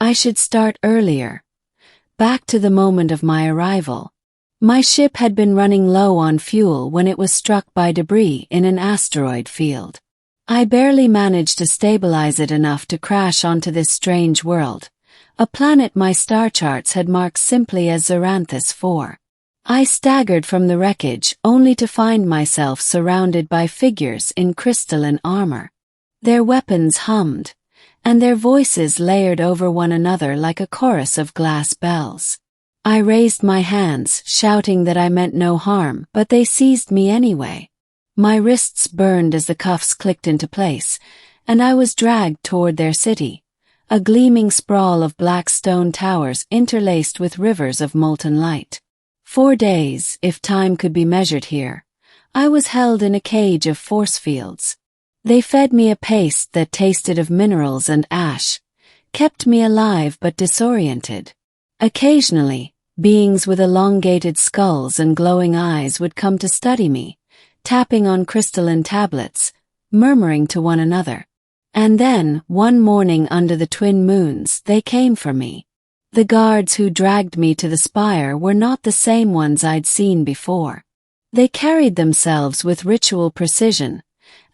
I should start earlier. Back to the moment of my arrival. My ship had been running low on fuel when it was struck by debris in an asteroid field. I barely managed to stabilize it enough to crash onto this strange world, a planet my star charts had marked simply as Xeranthus 4. I staggered from the wreckage only to find myself surrounded by figures in crystalline armor. Their weapons hummed, and their voices layered over one another like a chorus of glass bells. I raised my hands, shouting that I meant no harm, but they seized me anyway. My wrists burned as the cuffs clicked into place, and I was dragged toward their city, a gleaming sprawl of black stone towers interlaced with rivers of molten light. 4 days, if time could be measured here, I was held in a cage of force fields. They fed me a paste that tasted of minerals and ash, kept me alive but disoriented. Occasionally, beings with elongated skulls and glowing eyes would come to study me, tapping on crystalline tablets, murmuring to one another. And then, one morning under the twin moons, they came for me. The guards who dragged me to the Spire were not the same ones I'd seen before. They carried themselves with ritual precision,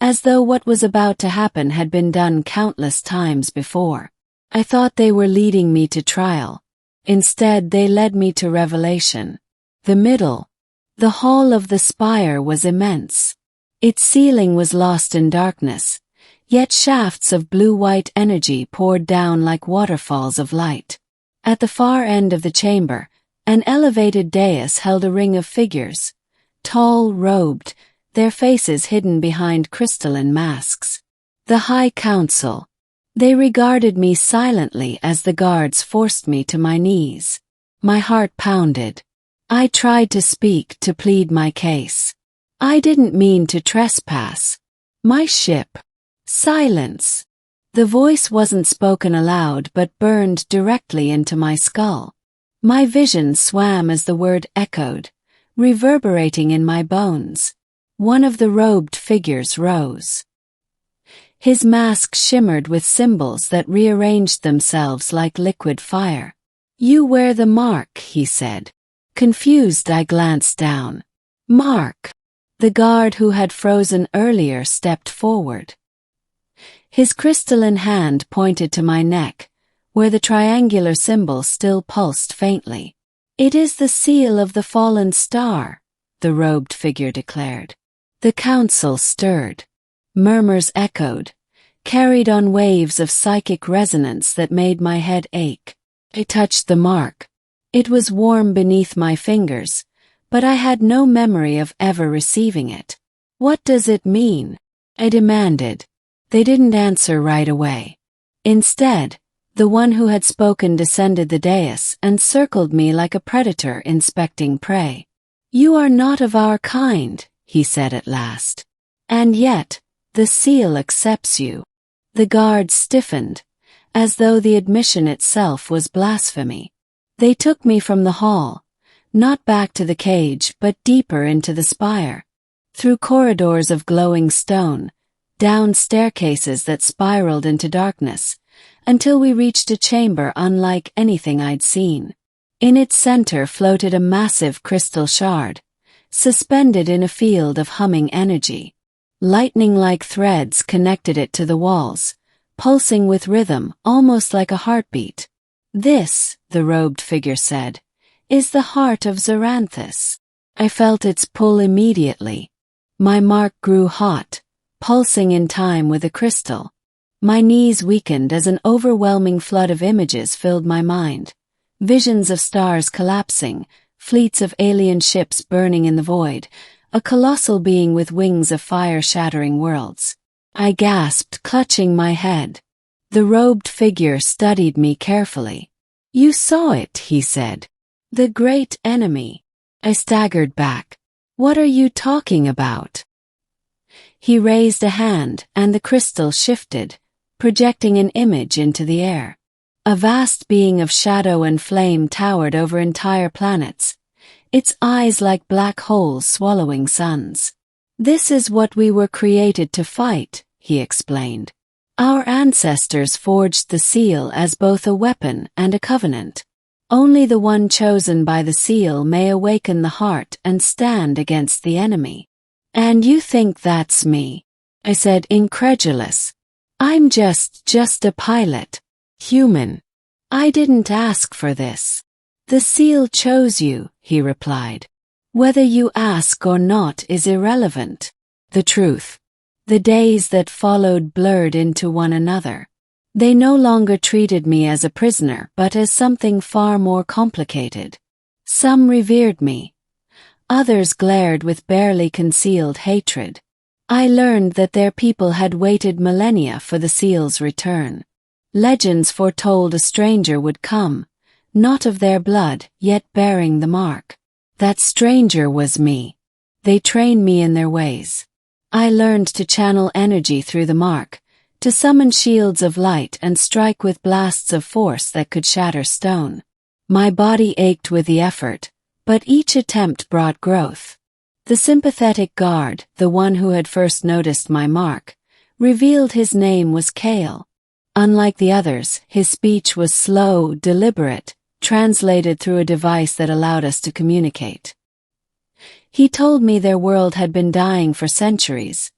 as though what was about to happen had been done countless times before. I thought they were leading me to trial. Instead, they led me to revelation. The hall of the Spire was immense. Its ceiling was lost in darkness, yet shafts of blue-white energy poured down like waterfalls of light. At the far end of the chamber, an elevated dais held a ring of figures, tall, robed, their faces hidden behind crystalline masks. The High Council. They regarded me silently as the guards forced me to my knees. My heart pounded. I tried to speak, to plead my case. I didn't mean to trespass. My ship. Silence. The voice wasn't spoken aloud but burned directly into my skull. My vision swam as the word echoed, reverberating in my bones. One of the robed figures rose. His mask shimmered with symbols that rearranged themselves like liquid fire. "You wear the mark," he said. Confused, I glanced down. "Mark." The guard who had frozen earlier stepped forward. His crystalline hand pointed to my neck, where the triangular symbol still pulsed faintly. "It is the seal of the fallen star," the robed figure declared. The council stirred. Murmurs echoed, carried on waves of psychic resonance that made my head ache. I touched the mark. It was warm beneath my fingers, but I had no memory of ever receiving it. "What does it mean?" I demanded. They didn't answer right away. Instead, the one who had spoken descended the dais and circled me like a predator inspecting prey. "You are not of our kind," he said at last. "And yet, the seal accepts you." The guards stiffened, as though the admission itself was blasphemy. They took me from the hall, not back to the cage but deeper into the spire, through corridors of glowing stone, down staircases that spiraled into darkness, until we reached a chamber unlike anything I'd seen. In its center floated a massive crystal shard, suspended in a field of humming energy. Lightning-like threads connected it to the walls, pulsing with rhythm almost like a heartbeat. "This," the robed figure said, "is the heart of Xeranthus." I felt its pull immediately. My mark grew hot, pulsing in time with the crystal. My knees weakened as an overwhelming flood of images filled my mind. Visions of stars collapsing, fleets of alien ships burning in the void, a colossal being with wings of fire shattering worlds. I gasped, clutching my head. The robed figure studied me carefully. "You saw it," he said. "The great enemy." I staggered back. "What are you talking about?" He raised a hand, and the crystal shifted, projecting an image into the air. A vast being of shadow and flame towered over entire planets, its eyes like black holes swallowing suns. "This is what we were created to fight," he explained. Our ancestors forged the seal as both a weapon and a covenant. Only the one chosen by the seal may awaken the heart and stand against the enemy. And you think that's me? I said, incredulous. I'm just a pilot. Human. I didn't ask for this. The seal chose you, he replied. Whether you ask or not is irrelevant. The truth. The days that followed blurred into one another. They no longer treated me as a prisoner but as something far more complicated. Some revered me. Others glared with barely concealed hatred. I learned that their people had waited millennia for the seal's return. Legends foretold a stranger would come, not of their blood, yet bearing the mark. That stranger was me. They trained me in their ways. I learned to channel energy through the mark, to summon shields of light and strike with blasts of force that could shatter stone. My body ached with the effort, but each attempt brought growth. The sympathetic guard, the one who had first noticed my mark, revealed his name was Kale. Unlike the others, his speech was slow, deliberate, translated through a device that allowed us to communicate. He told me their world had been dying for centuries,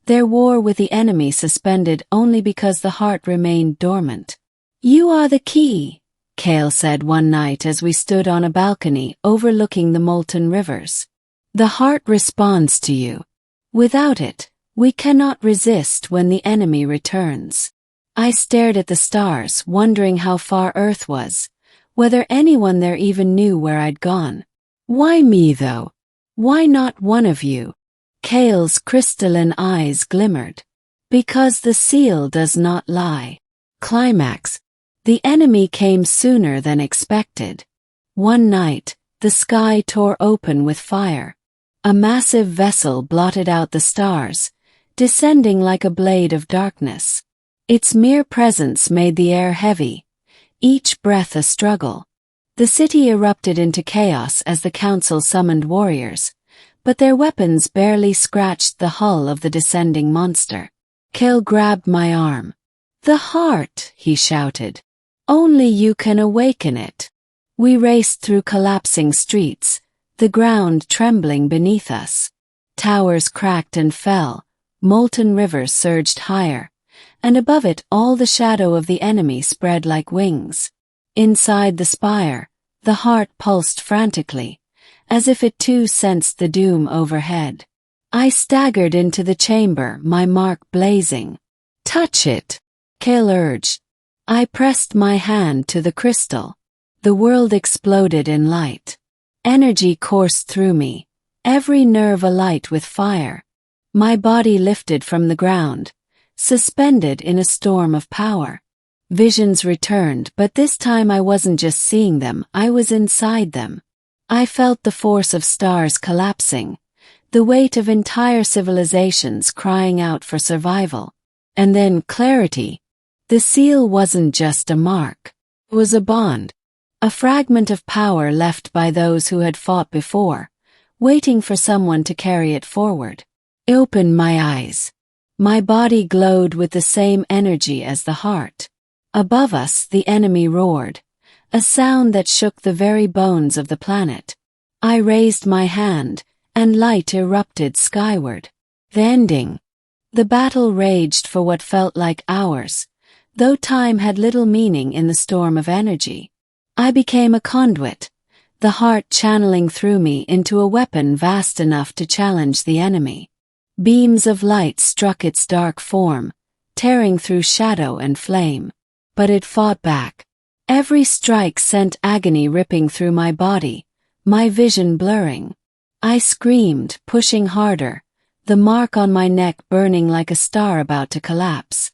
their war with the enemy suspended only because the heart remained dormant. You are the key, Kale said one night as we stood on a balcony overlooking the molten rivers. The heart responds to you. Without it, we cannot resist when the enemy returns. I stared at the stars, wondering how far Earth was, whether anyone there even knew where I'd gone. Why me, though? Why not one of you? Kale's crystalline eyes glimmered. Because the seal does not lie. Climax. The enemy came sooner than expected. One night, the sky tore open with fire. A massive vessel blotted out the stars, descending like a blade of darkness. Its mere presence made the air heavy, each breath a struggle. The city erupted into chaos as the council summoned warriors, but their weapons barely scratched the hull of the descending monster. Kale grabbed my arm. The heart, he shouted. Only you can awaken it. We raced through collapsing streets, the ground trembling beneath us. Towers cracked and fell, molten rivers surged higher, and above it all the shadow of the enemy spread like wings. Inside the spire, the heart pulsed frantically, as if it too sensed the doom overhead. I staggered into the chamber, my mark blazing. Touch it, Kale urged. I pressed my hand to the crystal. The world exploded in light. Energy coursed through me, every nerve alight with fire. My body lifted from the ground, suspended in a storm of power. Visions returned, but this time I wasn't just seeing them, I was inside them. I felt the force of stars collapsing, the weight of entire civilizations crying out for survival. And then clarity. The seal wasn't just a mark. It was a bond. A fragment of power left by those who had fought before, waiting for someone to carry it forward. I opened my eyes. My body glowed with the same energy as the heart. Above us, the enemy roared, a sound that shook the very bones of the planet. I raised my hand, and light erupted skyward. The ending. The battle raged for what felt like hours, though time had little meaning in the storm of energy. I became a conduit, the heart channeling through me into a weapon vast enough to challenge the enemy. Beams of light struck its dark form, tearing through shadow and flame. But it fought back. Every strike sent agony ripping through my body, my vision blurring. I screamed, pushing harder, the mark on my neck burning like a star about to collapse.